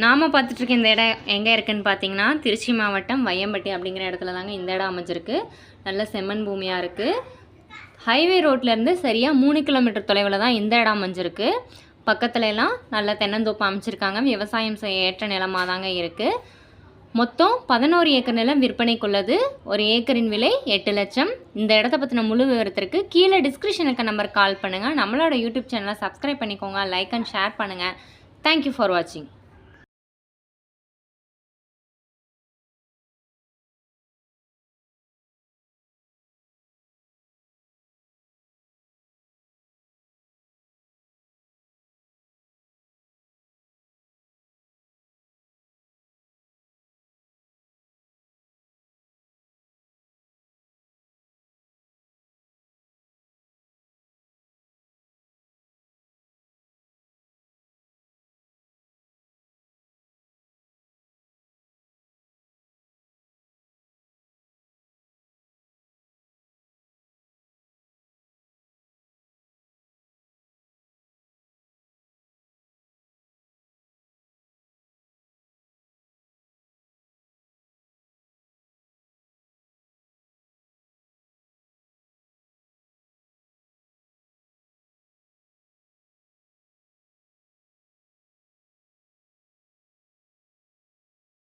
நாம் பார்த்துட்ருக்க இந்த இடம் எங்கே இருக்குதுன்னு பார்த்தீங்கன்னா திருச்சி மாவட்டம் வையம்பட்டி அப்படிங்கிற இடத்துல தாங்க இந்த இடம் அமைஞ்சிருக்கு. நல்ல செம்மண் பூமியாக இருக்குது. ஹைவே ரோட்லேருந்து சரியாக 3 கிலோமீட்டர் தொலைவில் தான் இந்த இடம் அமைஞ்சிருக்கு. பக்கத்துல எல்லாம் நல்ல தென்னந்தோப்பு அமைச்சிருக்காங்க. விவசாயம் செய்ய ஏற்ற நிலமாக தாங்க இருக்குது. மொத்தம் 11 ஏக்கர் நிலம் விற்பனைக்குள்ளது. ஒரு ஏக்கரின் விலை 8 லட்சம். இந்த இடத்த பற்றின முழு விவரத்திற்கு கீழே டிஸ்கிரிப்ஷனுக்கு நம்பர் கால் பண்ணுங்கள். நம்மளோட யூடியூப் சேனலை சப்ஸ்கிரைப் பண்ணிக்கோங்க. லைக் அண்ட் ஷேர் பண்ணுங்கள். தேங்க்யூ ஃபார் வாட்சிங்.